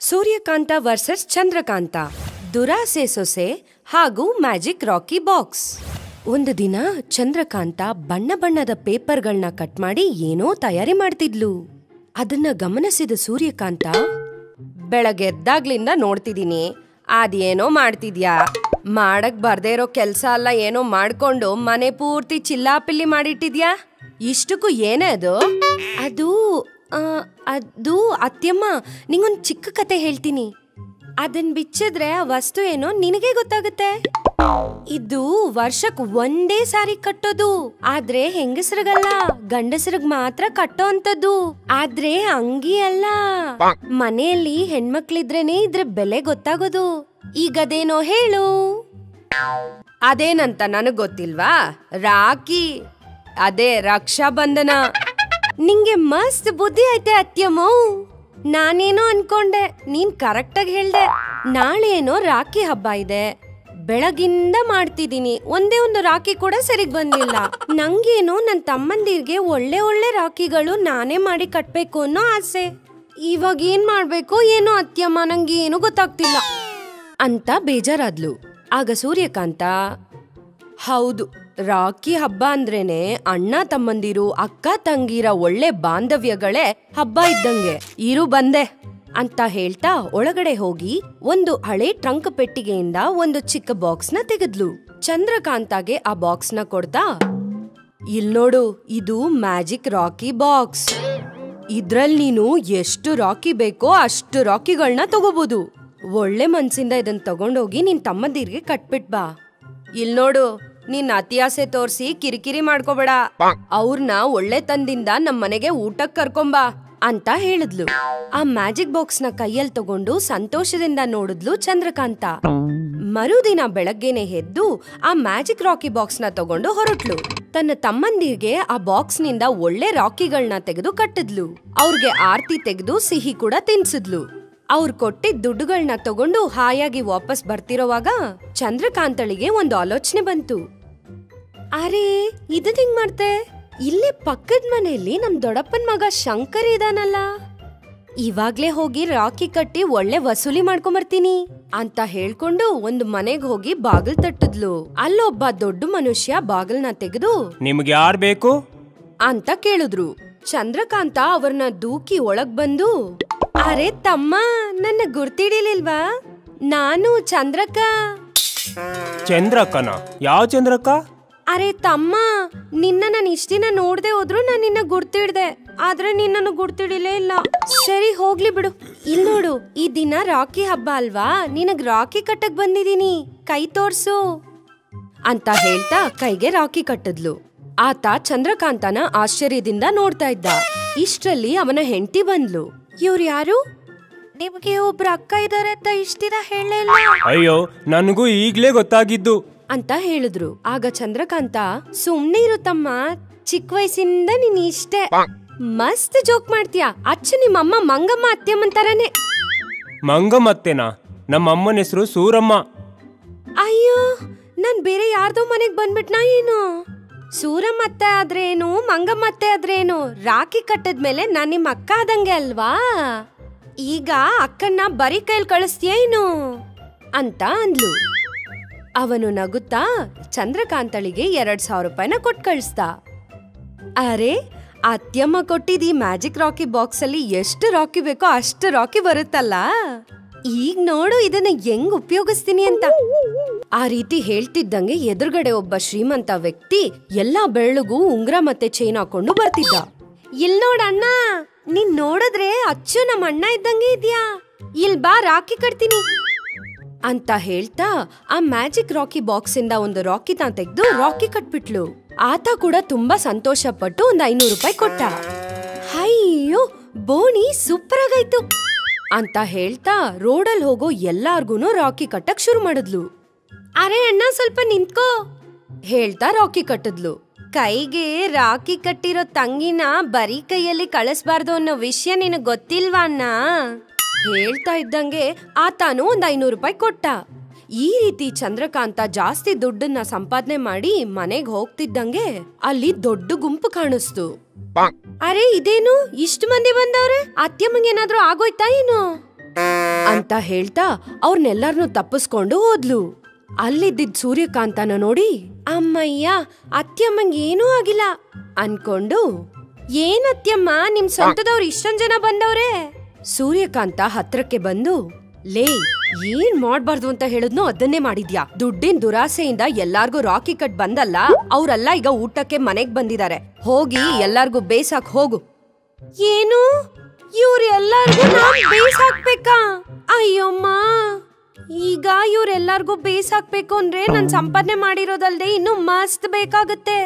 Suryakanta versus Chandrakanta, ದುರಾಸೆ ಸೊಸೆ ಹಾಗೂ ಮ್ಯಾಜಿಕ್ ರಾಕಿ ಬಾಕ್ಸ್. ಒಂದು ದಿನ ಚಂದ್ರಕಾಂತ ಬಣ್ಣ ಬಣ್ಣದ ಪೇಪರ್ಗಳನ್ನ ಕಟ್ ಮಾಡಿ ಏನೋ ತಯಾರಿ ಮಾಡ್ತಿದ್ಲು. ಅದನ್ನ ಗಮನಿಸಿದ ಸೂರ್ಯಕಾಂತ, ಬೆಳಗ್ಗೆದ್ದಾಗ್ಲಿಂದ ನೋಡ್ತಿದೀನಿ, ಅದೇನೋ ಮಾಡ್ತಿದ್ಯಾ, ಮಾಡಕ್ ಬರ್ದೇ ಇರೋ ಕೆಲ್ಸ ಅಲ್ಲ ಏನೋ ಮಾಡ್ಕೊಂಡು ಮನೆ ಪೂರ್ತಿ ಚಿಲ್ಲಾಪಿಲ್ಲಿ ಮಾಡಿಟ್ಟಿದ್ಯಾ, ಇಷ್ಟಕ್ಕೂ ಏನೇ ಅದು? ಅದು ಅತ್ಯಮ್ಮ, ನಿಂಗೊಂದು ಚಿಕ್ಕ ಕತೆ ಹೇಳ್ತೀನಿ. ಅದನ್ ಬಿಚ್ಚಿದ್ರೆ ಆ ವಸ್ತು ಏನೋ ನಿನಗೆ ಗೊತ್ತಾಗುತ್ತೆ. ಇದು ವರ್ಷಕ್ ಒಂದೇ ಸಾರಿ ಕಟ್ಟೋದು, ಆದ್ರೆ ಹೆಂಗಸರಿಗಲ್ಲ, ಗಂಡಸರಿಗ್ ಮಾತ್ರ ಕಟ್ಟೋ ಅಂತದ್ದು. ಆದ್ರೆ ಅಂಗಿ ಅಲ್ಲ, ಮನೆಯಲ್ಲಿ ಹೆಣ್ಮಕ್ಳಿದ್ರೇನೆ ಇದ್ರ ಬೆಲೆ ಗೊತ್ತಾಗೋದು. ಈಗದೇನೋ ಹೇಳು. ಅದೇನಂತ ನನಗ್ ಗೊತ್ತಿಲ್ವಾ? ರಾಖಿ, ಅದೇ ರಕ್ಷಾ ಬಂಧನ. ನಿಂಗೆ ಮಸ್ತ್ ಬುದ್ಧಿ ಐತೆ ಅತ್ಯಮ್ಮ. ನಾನೇನೋ ಅನ್ಕೊಂಡೆ, ನೀನ್ ಕರೆಕ್ಟಾಗಿ ಹೇಳ್ದೆ. ನಾಳೆ ಏನೋ ರಾಖಿ ಹಬ್ಬ ಇದೆ, ಬೆಳಗಿಂದ ಮಾಡ್ತಿದೀನಿ, ಒಂದೇ ಒಂದು ರಾಖಿ ಕೂಡ ಸರಿಗ್ ಬಂದಿಲ್ಲ. ನಂಗೇನೋ ನನ್ ತಮ್ಮಂದಿರ್ಗೆ ಒಳ್ಳೆ ಒಳ್ಳೆ ರಾಖಿಗಳು ನಾನೇ ಮಾಡಿ ಕಟ್ಬೇಕು ಅನ್ನೋ ಆಸೆ. ಇವಾಗ ಏನ್ ಮಾಡ್ಬೇಕು ಏನೋ ಅತ್ಯಮ್ಮ, ನಂಗೆ ಏನು ಗೊತ್ತಾಗ್ತಿಲ್ಲ ಅಂತ ಬೇಜಾರಾದ್ಲು. ಆಗ ಸೂರ್ಯಕಾಂತ, ಹೌದು, ರಾಖಿ ಹಬ್ಬ ಅಂದ್ರೇನೆ ಅಣ್ಣ ತಮ್ಮಂದಿರು ಅಕ್ಕ ತಂಗಿರ ಒಳ್ಳೆ ಬಾಂಧವ್ಯಗಳೇ ಹಬ್ಬ ಇದ್ದಂಗೆ. ಇರು ಬಂದೆ ಅಂತ ಹೇಳ್ತಾ ಒಳಗಡೆ ಹೋಗಿ ಒಂದು ಹಳೆ ಟ್ರಂಕ್ ಪೆಟ್ಟಿಗೆಯಿಂದ ಒಂದು ಚಿಕ್ಕ ಬಾಕ್ಸ್ ನ ತೆಗೆದ್ಲು. ಚಂದ್ರಕಾಂತಗೆ ಆ ಬಾಕ್ಸ್ ನ ಕೊಡ್ತಾ, ಇಲ್ ನೋಡು, ಇದು ಮ್ಯಾಜಿಕ್ ರಾಕಿ ಬಾಕ್ಸ್. ಇದ್ರಲ್ಲಿ ನೀನು ಎಷ್ಟು ರಾಕಿ ಬೇಕೋ ಅಷ್ಟು ರಾಕಿಗಳನ್ನ ತಗೋಬಹುದು. ಒಳ್ಳೆ ಮನ್ಸಿಂದ ಇದನ್ ತಗೊಂಡೋಗಿ ನಿನ್ ತಮ್ಮಂದಿರ್ಗೆ ಕಟ್ಬಿಟ್ ಬಾ. ಇಲ್ ನೋಡು, ನೀನ್ ಅತಿಯಾಸೆ ತೋರ್ಸಿ ಕಿರಿಕಿರಿ ಮಾಡ್ಕೋಬೇಡ, ಅವ್ರನ್ನ ಒಳ್ಳೆ ತಂದಿಂದ ನಮ್ ಮನೆಗೆ ಊಟಕ್ ಕರ್ಕೊಂಬಾ ಅಂತ ಹೇಳಿದ್ಲು. ಆ ಮ್ಯಾಜಿಕ್ ಬಾಕ್ಸ್ ನ ಕೈಯಲ್ಲಿ ತಗೊಂಡು ಸಂತೋಷದಿಂದ ನೋಡಿದ್ಲು ಚಂದ್ರಕಾಂತ. ಮರುದಿನ ಬೆಳಗ್ಗೆನೆ ಎದ್ದು ಆ ಮ್ಯಾಜಿಕ್ ರಾಕಿ ಬಾಕ್ಸ್ ನ ತಗೊಂಡು ಹೊರಟ್ಲು. ತನ್ನ ತಮ್ಮಂದಿರ್ಗೆ ಆ ಬಾಕ್ಸ್ ನಿಂದ ಒಳ್ಳೆ ರಾಕಿಗಳನ್ನ ತೆಗೆದು ಕಟ್ಟಿದ್ಲು. ಅವ್ರಿಗೆ ಆರ್ತಿ ತೆಗೆದು ಸಿಹಿ ಕೂಡ ತಿನ್ಸಿದ್ಲು. ಅವ್ರು ಕೊಟ್ಟಿದ್ದ ದುಡ್ಡುಗಳನ್ನ ತಗೊಂಡು ಹಾಯಾಗಿ ವಾಪಸ್ ಬರ್ತಿರೋವಾಗ ಚಂದ್ರಕಾಂತಳಿಗೆ ಒಂದು ಆಲೋಚನೆ ಬಂತು. ಅರೆ, ಇದು ಹೆಂಗ್ ಮಾಡ್ತೆ? ಇಲ್ಲೇ ಪಕ್ಕದ ಮನೆಯಲ್ಲಿ ನಮ್ ದೊಡ್ಡಪ್ಪನ್ ಮಗ ಶಂಕರ್ ಇದಾನಲ್ಲ, ಇವಾಗ್ಲೇ ಹೋಗಿ ರಾಖಿ ಕಟ್ಟಿ ಒಳ್ಳೆ ವಸೂಲಿ ಮಾಡ್ಕೊಂಬರ್ತೀನಿ ಅಂತ ಹೇಳ್ಕೊಂಡು ಒಂದು ಮನೆಗ್ ಹೋಗಿ ಬಾಗಿಲ್ ತಟ್ಟಿದ್ಲು. ಅಲ್ಲೊಬ್ಬ ದೊಡ್ಡ ಮನುಷ್ಯ ಬಾಗಿಲ್ನ ತೆಗೆದು, ನಿಮ್ಗೆ ಯಾರ್ ಬೇಕು ಅಂತ ಕೇಳಿದ್ರು. ಚಂದ್ರಕಾಂತ ಅವ್ರನ್ನ ದೂಕಿ ಒಳಗ್ ಬಂದು, ಅರೆ ತಮ್ಮ, ನನ್ನ ಗುರ್ತಿಡಿಲಿಲ್ವಾ? ನಾನು ಚಂದ್ರಕ್ಕ. ಚಂದ್ರಕ್ಕನ? ಯಾವ ಚಂದ್ರಕ್ಕ? ಅರೆ ತಮ್ಮ, ನಿನ್ನ ನಾನು ಇಷ್ಟ ದಿನ ನೋಡ್ದೆ ಹೋದ್ರು ನಾನು ನಿನ್ನ ಗುರ್ತಿಡ್ದೆ, ಆದ್ರೆ ನಿನ್ನನ್ನು ಗುರ್ತಿಡಿಲೇ ಇಲ್ಲ. ಸರಿ ಹೋಗ್ಲಿ ಬಿಡು. ಇಲ್ ನೋಡು, ಈ ದಿನ ರಾಖಿ ಹಬ್ಬ ಅಲ್ವಾ, ನಿನಗ್ ರಾಖಿ ಕಟ್ಟಕ್ ಬಂದಿದೀನಿ, ಕೈ ತೋರ್ಸು ಅಂತ ಹೇಳ್ತಾ ಕೈಗೆ ರಾಖಿ ಕಟ್ಟಿದ್ಲು. ಆತ ಚಂದ್ರಕಾಂತನ ಆಶ್ಚರ್ಯದಿಂದ ನೋಡ್ತಾ ಇದ್ದ. ಇಷ್ಟರಲ್ಲಿ ಅವನ ಹೆಂಡತಿ ಬಂದ್ಲು. ಇವ್ರು ಯಾರು? ನಿಮ್ಗೆ ಒಬ್ರು ಅಕ್ಕ ಇದಾರೆ ಅಂತ ಇಷ್ಟ ದಿನ ಹೇಳಲೇ ಇಲ್ಲ. ಅಯ್ಯೋ, ನನಗೂ ಈಗ್ಲೇ ಗೊತ್ತಾಗಿದ್ದು ಅಂತ ಹೇಳಿದ್ರು. ಆಗ ಚಂದ್ರಕಾಂತ, ಸುಮ್ನೆ ಇರು ತಮ್ಮ, ಚಿಕ್ಕ ವಯಸ್ಸಿಂದ ನೀನ್ ಇಷ್ಟೇ ಮಸ್ತ್ ಜೋಕ್ ಮಾಡ್ತೀಯಾ. ಅಚ್ಚು ನಿಮ್ಮಮ್ಮ ಮಂಗಮ್ಮ ಅತ್ತೆಮ್ಮನ್ ತರನೇ. ಮಂಗಮ್ಮತ್ತೆನಾ? ನಮ್ಮ ಅಮ್ಮನ ಹೆಸರು ಸೂರಮ್ಮ. ಅಯ್ಯೋ, ನಾನ್ ಬೇರೆ ಯಾರ್ದೋ ಮನೆಗ್ ಬಂದ್ಬಿಟ್ನಾ ಏನು? ಸೂರಮ್ಮತ್ತೆ ಆದ್ರೇನು, ಮಂಗಮ್ಮತ್ತೆ ಆದ್ರೇನು, ರಾಖಿ ಕಟ್ಟದ್ಮೇಲೆ ನಾನ್ ನಿಮ್ ಅಕ್ಕ ಆದಂಗೆ ಅಲ್ವಾ? ಈಗ ಅಕ್ಕನ್ನ ಬರೀ ಕೈಲಿ ಕಳಿಸ್ತೀಯೇನು ಅಂತ ಅಂದ್ಲು. ಅವನು ನಗುತ್ತಾ ಚಂದ್ರಕಾಂತಳಿಗೆ 2,000 ರೂಪಾಯಿನ ಕೊಟ್ಟು ಕಳಿಸ್ದ. ಅರೆ, ಅತ್ಯಮ್ಮ ಕೊಟ್ಟಿದ್ ಈ ಮ್ಯಾಜಿಕ್ ರಾಕಿ ಬಾಕ್ಸ್ ಅಲ್ಲಿ ಎಷ್ಟು ರಾಕಿ ಬೇಕೋ ಅಷ್ಟು ರಾಕಿ ಬರುತ್ತಲ್ಲ, ಈಗ ನೋಡು ಇದನ್ನ ಹೆಂಗ್ ಉಪಯೋಗಿಸ್ತೀನಿ ಅಂತ. ಆ ರೀತಿ ಹೇಳ್ತಿದ್ದಂಗೆ ಎದುರುಗಡೆ ಒಬ್ಬ ಶ್ರೀಮಂತ ವ್ಯಕ್ತಿ ಎಲ್ಲಾ ಬೆರಳಿಗೂ ಉಂಗ್ರ ಮತ್ತೆ ಚೈನ್ ಹಾಕೊಂಡು ಬರ್ತಿದ್ದ. ಇಲ್ ನೋಡಣ್ಣ, ನೀನ್ ನೋಡಿದ್ರೆ ಅಚ್ಚು ನಮ್ಮ ಅಣ್ಣ ಇದ್ದಂಗೆ ಇದ್ಯಾ, ಇಲ್ ಬಾ ರಾಖಿ ಕಟ್ತೀನಿ ಅಂತ ಹೇಳ್ತಾ ಆ ಮ್ಯಾಜಿಕ್ ರಾಕಿ ಬಾಕ್ಸ್ ಇಂದ ಒಂದು ರಾಕಿನ ತೆಗೆದು ರಾಕಿ ಕಟ್ಬಿಟ್ಲು. ಆತ ಕೂಡ ತುಂಬಾ ಸಂತೋಷ ಪಟ್ಟು ಒಂದು 500 ರೂಪಾಯಿ ಕೊಟ್ಟ. ಅಯ್ಯೋ, ಬೋಣಿ ಸೂಪರ್ ಆಗಾಯ್ತು ಅಂತ ಹೇಳ್ತಾ ರೋಡಲ್ಲಿ ಹೋಗೋ ಎಲ್ಲಾರ್ಗೂನು ರಾಕಿ ಕಟ್ಟಕ್ ಶುರು ಮಾಡಿದ್ಲು. ಅರೆ ಅಣ್ಣ, ಸ್ವಲ್ಪ ನಿಂತ್ಕೋ ಹೇಳ್ತಾ ರಾಕಿ ಕಟ್ಟಿದ್ಲು. ಕೈಗೆ ರಾಖಿ ಕಟ್ಟಿರೋ ತಂಗಿನ ಬರೀ ಕೈಯಲ್ಲಿ ಕಳಿಸ್ಬಾರ್ದು ಅನ್ನೋ ವಿಷಯ ನಿನಗ್ ಗೊತ್ತಿಲ್ವಾ ಅಣ್ಣ? ಹೇಳ್ತಾ ಇದ್ದಂಗೆ ಆತಾನು ಒಂದು 500 ರೂಪಾಯಿ ಕೊಟ್ಟ. ಈ ರೀತಿ ಚಂದ್ರಕಾಂತ ಜಾಸ್ತಿ ದುಡ್ಡನ್ನ ಸಂಪಾದನೆ ಮಾಡಿ ಮನೆಗ್ ಹೋಗ್ತಿದ್ದಂಗೆ ಅಲ್ಲಿ ದೊಡ್ಡ ಗುಂಪು ಕಾಣಿಸ್ತು. ಅರೆ, ಇದೇನು ಇಷ್ಟು ಮಂದಿ ಬಂದವ್ರೆ? ಅತ್ಯಮ್ಮಂಗೇನಾದ್ರೂ ಆಗೋಯ್ತಾ ಏನು ಅಂತ ಹೇಳ್ತಾ ಅವ್ರನ್ನೆಲ್ಲರನ್ನೂ ತಪ್ಪಿಸ್ಕೊಂಡು ಹೋದ್ಲು. ಅಲ್ಲಿದ್ದಿದ್ ಸೂರ್ಯಕಾಂತನ ನೋಡಿ ಅಮ್ಮಯ್ಯ ಅತ್ಯಮ್ಮಂಗ್ ಏನೂ ಆಗಿಲ್ಲ ಅನ್ಕೊಂಡು, ಏನ್ ಅತ್ಯಮ್ಮ ನಿಮ್ ಸ್ವಂತದವ್ರು ಇಷ್ಟೊಂದ್ ಜನ ಬಂದವ್ರೆ? ಸೂರ್ಯಕಾಂತ ಹತ್ರಕ್ಕೆ ಬಂದು, ಲೇ ಏನ್ ಮಾಡ್ಬಾರ್ದು ಅಂತ ಹೇಳಿದ್ನೋ ಅದನ್ನೇ ಮಾಡಿದ್ಯಾ. ದುಡ್ಡಿನ ದುರಾಸೆಯಿಂದ ಎಲ್ಲಾರ್ಗೂ ರಾಕಿ ಕಟ್ ಬಂದಲ್ಲ, ಅವ್ರೆಲ್ಲ ಈಗ ಊಟಕ್ಕೆ ಮನೆಗ್ ಬಂದಿದ್ದಾರೆ. ಹೋಗಿ ಎಲ್ಲಾರ್ಗೂ ಬೇಸಾಕ್ ಹೋಗು. ಏನು ಇವ್ರೆಲ್ಲಾರ್ಗೂ ನಾನ್ ಬೇಸಾಕ್ಬೇಕಾ? ಅಯ್ಯಮ್ಮ, ಈಗ ಇವ್ರೆಲ್ಲಾರ್ಗೂ ಬೇಸಾಕ್ಬೇಕು ಅಂದ್ರೆ ನನ್ ಸಂಪಾದನೆ ಮಾಡಿರೋದಲ್ದೆ ಇನ್ನು ಮಸ್ತ್ ಬೇಕಾಗತ್ತೆ.